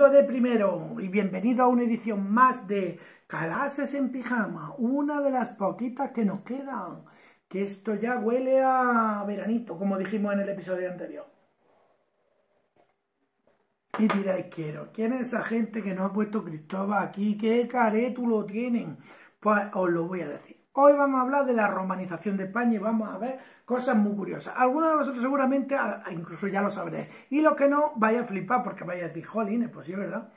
segundo de primero y bienvenido a una edición más de Clases en Pijama, una de las poquitas que nos quedan, que esto ya huele a veranito, como dijimos en el episodio anterior. Y diréis, ¿quién es esa gente que nos ha puesto Cristóbal aquí? ¿Qué carétulo tienen? Pues os lo voy a decir. Hoy vamos a hablar de la romanización de España y vamos a ver cosas muy curiosas. Algunos de vosotros seguramente incluso ya lo sabréis. Y los que no, vais a flipar porque vais a decir, jolín, pues sí, es verdad.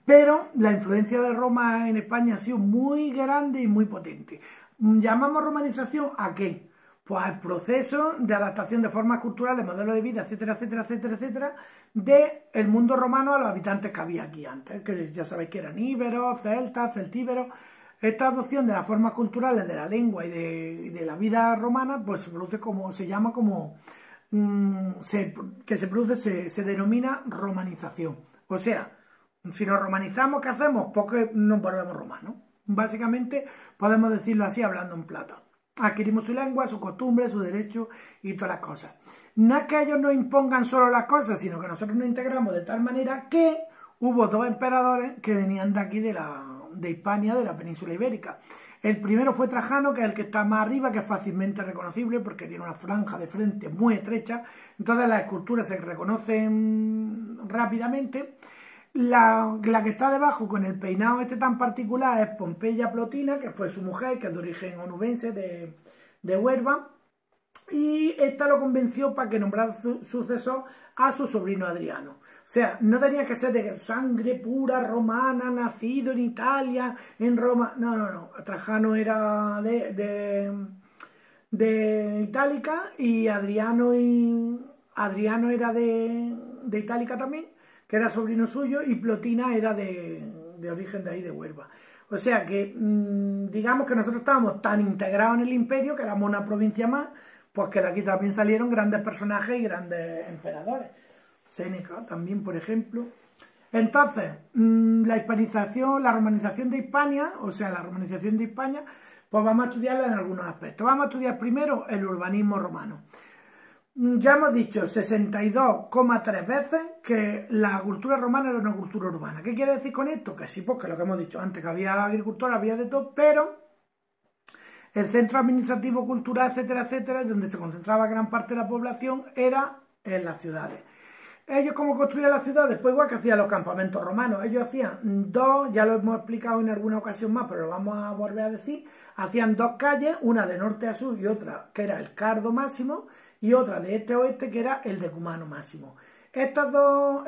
Pero la influencia de Roma en España ha sido muy grande y muy potente. ¿Llamamos romanización a qué? Pues al proceso de adaptación de formas culturales, modelos de vida, etcétera, etcétera, etcétera, etcétera, del mundo romano a los habitantes que había aquí antes, que ya sabéis que eran íberos, celtas, celtíberos. Esta adopción de las formas culturales de la lengua y de la vida romana, pues se produce se denomina romanización. O sea, si nos romanizamos, ¿qué hacemos? Porque nos volvemos romanos. Básicamente podemos decirlo así hablando en plata. Adquirimos su lengua, su costumbre, su derecho y todas las cosas. No es que ellos nos impongan solo las cosas, sino que nosotros nos integramos de tal manera que hubo dos emperadores que venían de aquí de Hispania, de la península ibérica. El primero fue Trajano, que es el que está más arriba, que es fácilmente reconocible porque tiene una franja de frente muy estrecha. Entonces las esculturas se reconocen rápidamente. La que está debajo con el peinado este tan particular es Pompeya Plotina, que fue su mujer, que es de origen onubense de Huelva, y esta lo convenció para que nombrara sucesor a su sobrino Adriano. O sea, no tenía que ser de sangre pura romana, nacido en Italia, en Roma. No. Trajano era de Itálica y Adriano era de Itálica también, que era sobrino suyo, y Plotina era de origen de ahí, de Huelva. O sea que, digamos que nosotros estábamos tan integrados en el imperio que éramos una provincia más, pues que de aquí también salieron grandes personajes y grandes emperadores. Séneca también, por ejemplo. Entonces, la hispanización, la romanización de Hispania, o sea, la romanización de España, pues vamos a estudiarla en algunos aspectos. Vamos a estudiar primero el urbanismo romano. Ya hemos dicho 62,3 veces que la cultura romana era una cultura urbana. ¿Qué quiere decir con esto? Que sí, porque lo que hemos dicho antes, que había agricultura, había de todo, pero el centro administrativo, cultural, etcétera, etcétera, donde se concentraba gran parte de la población, era en las ciudades. Ellos, ¿cómo construían las ciudades? Pues igual que hacían los campamentos romanos. Ellos hacían dos, ya lo hemos explicado en alguna ocasión más, pero lo vamos a volver a decir, hacían dos calles, una de norte a sur y otra que era el Cardo Máximo, y otra de este a oeste que era el Decumano Máximo. Estas dos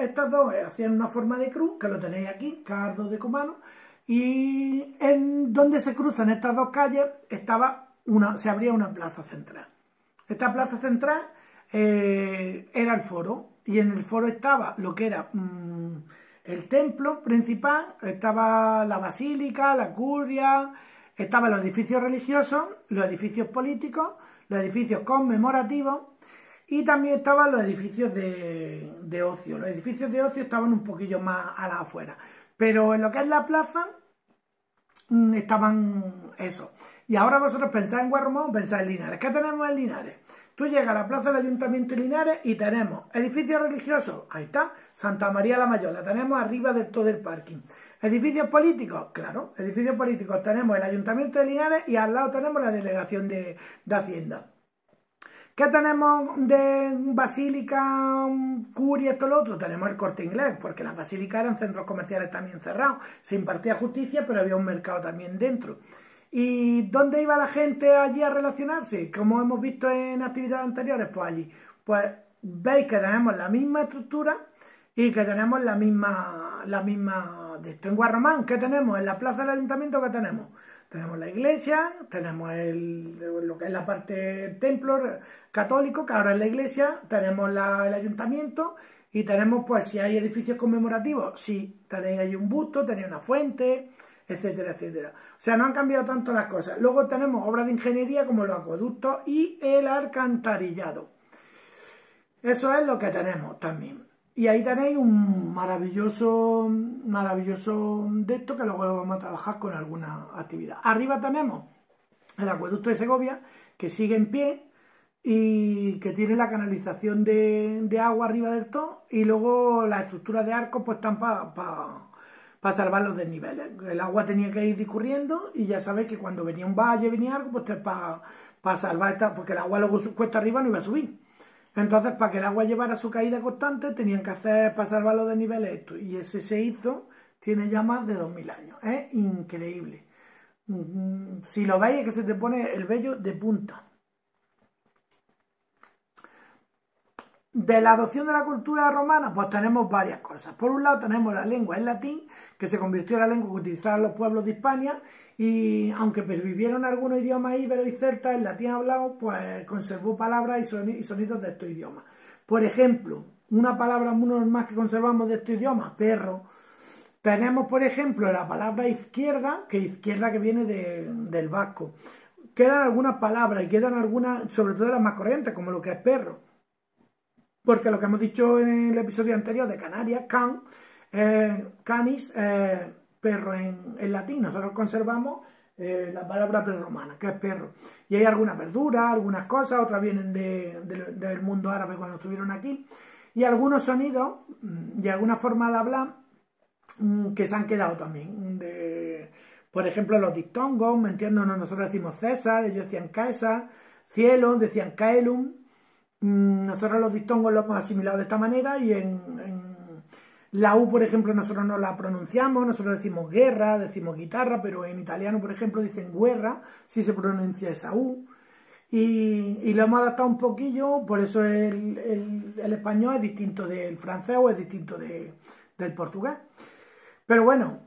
hacían una forma de cruz, que lo tenéis aquí, Cardo, Decumano, y en donde se cruzan estas dos calles se abría una plaza central. Esta plaza central era el foro, y en el foro estaba lo que era el templo principal, estaba la basílica, la curia, estaban los edificios religiosos, los edificios políticos, los edificios conmemorativos y también estaban los edificios de ocio. Los edificios de ocio estaban un poquillo más a la afuera, pero en lo que es la plaza estaban esos. Y ahora vosotros pensáis en Guarromán o pensáis en Linares. ¿Qué tenemos en Linares? Tú llegas a la plaza del Ayuntamiento de Linares y tenemos edificios religiosos, ahí está, Santa María la Mayor, la tenemos arriba de todo el parking. Edificios políticos, claro, edificios políticos, tenemos el Ayuntamiento de Linares y al lado tenemos la Delegación de Hacienda. ¿Qué tenemos de basílica, curia, esto lo otro? Tenemos el Corte Inglés, porque las basílicas eran centros comerciales también cerrados, se impartía justicia, pero había un mercado también dentro. ¿Y dónde iba la gente allí a relacionarse? Como hemos visto en actividades anteriores, pues allí. Pues veis que tenemos la misma estructura y que tenemos la misma de esto. En Guarromán, ¿qué tenemos? En la plaza del ayuntamiento, ¿qué tenemos? Tenemos la iglesia, tenemos lo que es la parte templo católico, que ahora es la iglesia, tenemos el ayuntamiento y tenemos, pues, si hay edificios conmemorativos, sí, tenéis ahí un busto, tenéis una fuente, etcétera, etcétera. O sea, no han cambiado tanto las cosas. Luego tenemos obras de ingeniería como los acueductos y el alcantarillado. Eso es lo que tenemos también. Y ahí tenéis un maravilloso de esto que luego lo vamos a trabajar con alguna actividad. Arriba tenemos el acueducto de Segovia, que sigue en pie, y que tiene la canalización de agua arriba del todo y luego las estructuras de arcos pues están para salvar los desniveles. El agua tenía que ir discurriendo y ya sabéis que cuando venía un valle, venía algo, pues para salvar esta, porque el agua luego cuesta arriba no iba a subir. Entonces, para que el agua llevara su caída constante, tenían que hacer para salvar los desniveles esto. Y ese se hizo, tiene ya más de 2000 años. Es increíble. Si lo veis es que se te pone el vello de punta. De la adopción de la cultura romana, pues tenemos varias cosas. Por un lado tenemos la lengua en latín, que se convirtió en la lengua que utilizaban los pueblos de Hispania, y aunque pervivieron algunos idiomas íberos y celtas, el latín hablado pues conservó palabras y sonidos de estos idiomas. Por ejemplo, una palabra muy normal que conservamos de estos idiomas, perro. Tenemos, por ejemplo, la palabra izquierda, que viene del vasco. Quedan algunas palabras y quedan algunas, sobre todo las más corrientes, como lo que es perro. Porque lo que hemos dicho en el episodio anterior de Canarias, canis, perro en latín. Nosotros conservamos la palabra prerromana, que es perro. Y hay algunas verduras, algunas cosas, otras vienen del mundo árabe cuando estuvieron aquí. Y algunos sonidos y alguna forma de hablar que se han quedado también. Por ejemplo, los dictongos, ¿me entiendes? Nosotros decimos César, ellos decían Caesar, cielo, decían Caelum. Nosotros los dictongos los hemos asimilado de esta manera y en la U, por ejemplo, nosotros no la pronunciamos, nosotros decimos guerra, decimos guitarra, pero en italiano, por ejemplo, dicen guerra, si se pronuncia esa U. Y lo hemos adaptado un poquillo, por eso el español es distinto del francés o es distinto del portugués. Pero bueno,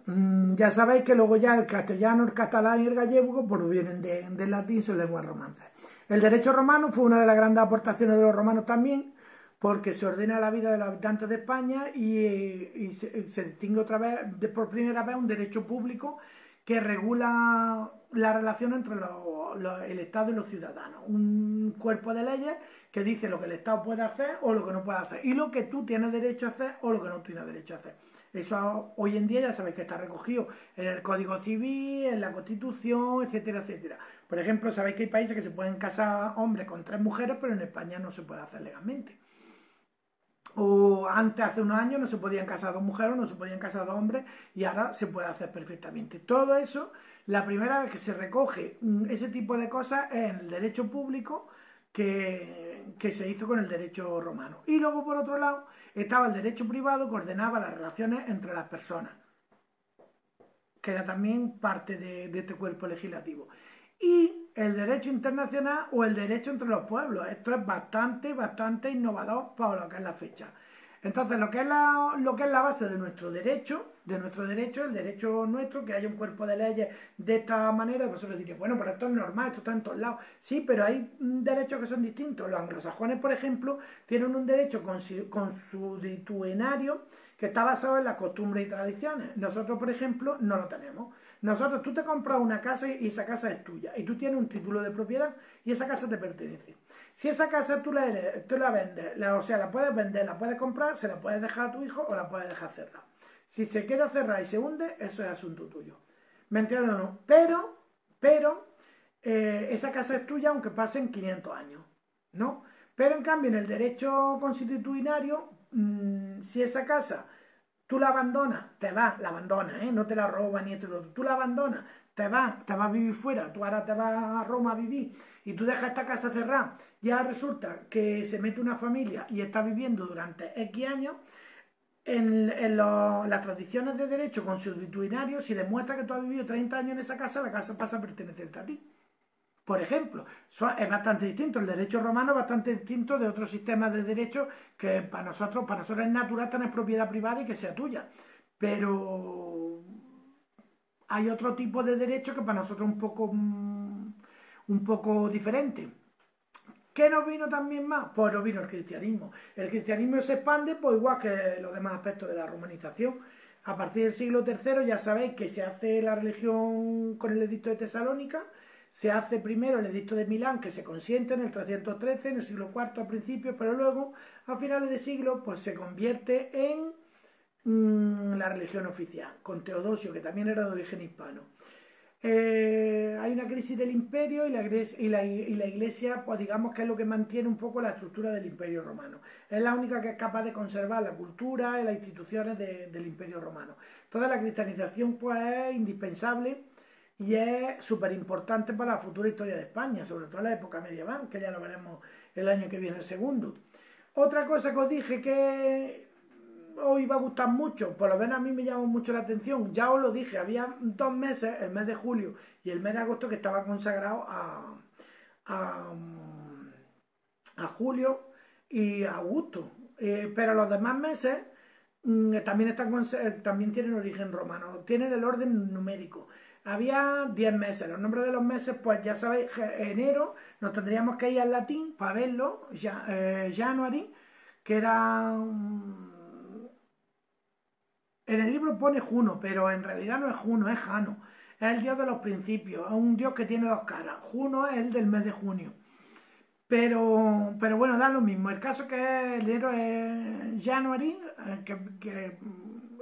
ya sabéis que luego ya el castellano, el catalán y el gallego pues vienen del latín, son lenguas romances. El derecho romano fue una de las grandes aportaciones de los romanos también, porque se ordena la vida de los habitantes de España y se distingue otra vez, por primera vez, un derecho público que regula la relación entre el Estado y los ciudadanos. Un cuerpo de leyes que dice lo que el Estado puede hacer o lo que no puede hacer, y lo que tú tienes derecho a hacer o lo que no tienes derecho a hacer. Eso hoy en día ya sabéis que está recogido en el Código Civil, en la Constitución, etcétera, etcétera. Por ejemplo, sabéis que hay países que se pueden casar hombres con 3 mujeres, pero en España no se puede hacer legalmente. O antes, hace unos años, no se podían casar 2 mujeres, no se podían casar 2 hombres, y ahora se puede hacer perfectamente. Todo eso, la primera vez que se recoge ese tipo de cosas es en el derecho público que se hizo con el derecho romano. Y luego, por otro lado, estaba el derecho privado que ordenaba las relaciones entre las personas, que era también parte de este cuerpo legislativo. Y el derecho internacional o el derecho entre los pueblos. Esto es bastante innovador para lo que es la fecha. Entonces, lo que es la base de nuestro derecho, el derecho nuestro, que haya un cuerpo de leyes de esta manera, vosotros diréis, bueno, pero esto es normal, esto está en todos lados. Sí, pero hay derechos que son distintos. Los anglosajones, por ejemplo, tienen un derecho consuetudinario que está basado en las costumbres y tradiciones. Nosotros, por ejemplo, no lo tenemos. Nosotros, tú te compras una casa y esa casa es tuya, y tú tienes un título de propiedad y esa casa te pertenece. Si esa casa tú la vendes, o sea, la puedes vender, la puedes comprar, se la puedes dejar a tu hijo o la puedes dejar cerrada. Si se queda cerrada y se hunde, eso es asunto tuyo. ¿Me entiendes o no? Pero esa casa es tuya aunque pasen 500 años, ¿no? Pero en cambio, en el derecho consuetudinario, si esa casa tú la abandonas, te vas, la abandonas, no te la robas ni esto y lo otro, tú la abandonas, te vas a vivir fuera, tú ahora te vas a Roma a vivir y tú dejas esta casa cerrada, ya resulta que se mete una familia y está viviendo durante X años. En las tradiciones de derecho consuetudinario, si demuestra que tú has vivido 30 años en esa casa, la casa pasa a pertenecerte a ti. Por ejemplo, es bastante distinto, el derecho romano es bastante distinto de otros sistemas de derecho que para nosotros es natural tener propiedad privada y que sea tuya. Pero hay otro tipo de derecho que para nosotros es un poco diferente. ¿Qué nos vino también más? Pues nos vino el cristianismo. El cristianismo se expande, pues igual que los demás aspectos de la romanización. A partir del siglo III ya sabéis que se hace la religión con el edicto de Tesalónica. Se hace primero el edicto de Milán, que se consiente en el 313, en el siglo IV a principios, pero luego, a finales de siglo, pues se convierte en la religión oficial, con Teodosio, que también era de origen hispano. Hay una crisis del imperio y la iglesia, pues digamos que es lo que mantiene un poco la estructura del imperio romano. Es la única que es capaz de conservar la cultura y las instituciones del imperio romano. Toda la cristianización pues es indispensable y es súper importante para la futura historia de España, sobre todo en la época medieval, que ya lo veremos el año que viene el segundo. Otra cosa que os dije que os iba a gustar mucho, por lo menos a mí me llamó mucho la atención, ya os lo dije, había 2 meses, el mes de julio y el mes de agosto, que estaban consagrados a, a julio y a agosto. Pero los demás meses también tienen origen romano, tienen el orden numérico. Había 10 meses, los nombres de los meses, pues ya sabéis, enero, nos tendríamos que ir al latín para verlo, January, que era en el libro pone Juno, pero en realidad no es Juno, es Jano. Es el dios de los principios, es un dios que tiene dos caras. Juno es el del mes de junio. Pero bueno, da lo mismo. El caso que el héroe es January, que es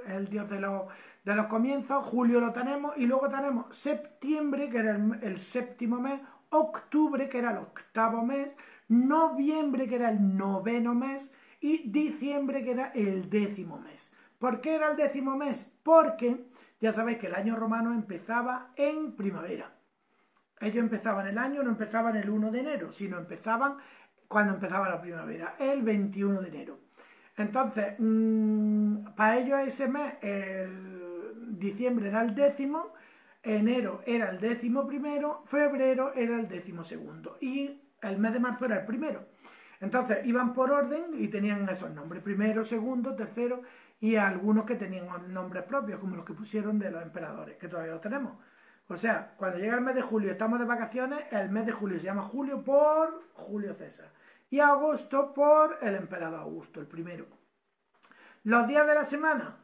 el dios de los comienzos, julio lo tenemos, y luego tenemos septiembre, que era el séptimo mes, octubre, que era el octavo mes, noviembre, que era el noveno mes, y diciembre, que era el 10º mes. ¿Por qué era el 10º mes? Porque ya sabéis que el año romano empezaba en primavera. Ellos empezaban el año, no empezaban el 1 de enero, sino empezaban cuando empezaba la primavera, el 21 de enero. Entonces, para ellos ese mes, el diciembre era el 10º, enero era el 11º, febrero era el 12º y el mes de marzo era el primero. Entonces iban por orden y tenían esos nombres, primero, segundo, tercero, y algunos que tenían nombres propios, como los que pusieron de los emperadores, que todavía los tenemos. O sea, cuando llega el mes de julio, estamos de vacaciones, el mes de julio se llama julio por Julio César y agosto por el emperador Augusto, el primero. Los días de la semana,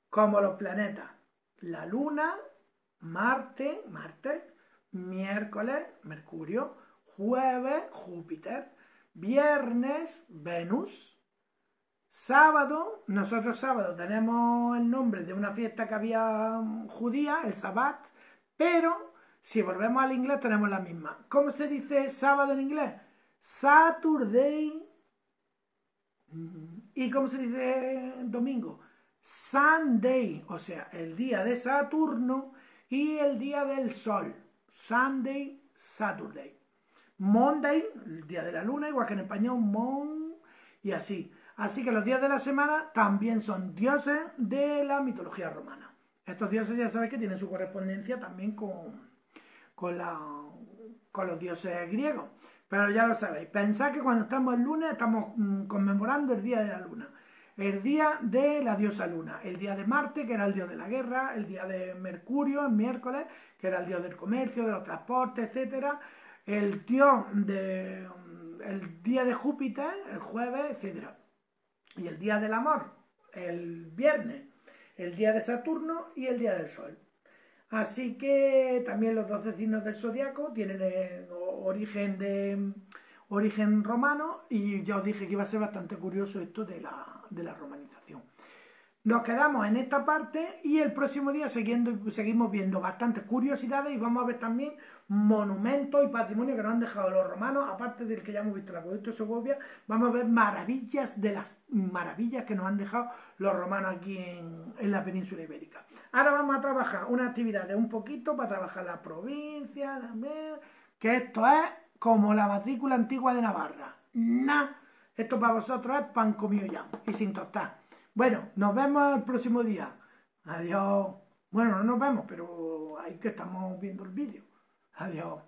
como los planetas: la luna, martes, miércoles, Mercurio, jueves, Júpiter, viernes, Venus, sábado, nosotros sábado tenemos el nombre de una fiesta que había judía, el Sabbat, pero si volvemos al inglés tenemos la misma. ¿Cómo se dice sábado en inglés? Saturday. ¿Y cómo se dice domingo? Sunday, o sea, el día de Saturno y el día del Sol. Sunday, Saturday. Monday, el día de la luna, igual que en español, y así. Así que los días de la semana también son dioses de la mitología romana. Estos dioses ya sabéis que tienen su correspondencia también con los dioses griegos. Pero ya lo sabéis, pensad que cuando estamos el lunes estamos conmemorando el día de la luna, el día de la diosa luna, el día de Marte, que era el dios de la guerra, el día de Mercurio, el miércoles, que era el dios del comercio, de los transportes, etcétera, el día de Júpiter, el jueves, etcétera, y el día del amor, el viernes, el día de Saturno y el día del Sol. Así que también los 12 signos del zodiaco tienen origen romano, y ya os dije que iba a ser bastante curioso esto de la romanización. Nos quedamos en esta parte y el próximo día seguimos viendo bastantes curiosidades y vamos a ver también monumentos y patrimonio que nos han dejado los romanos, aparte del que ya hemos visto, el acueducto de Segovia. Vamos a ver maravillas de las maravillas que nos han dejado los romanos aquí en la península ibérica. Ahora vamos a trabajar una actividad de un poquito para trabajar la provincia, que esto es como la matrícula antigua de Navarra. Esto para vosotros es pan comido ya y sin tostar. Bueno, nos vemos el próximo día. Adiós. Bueno, no nos vemos, pero ahí que estamos viendo el vídeo. Adiós.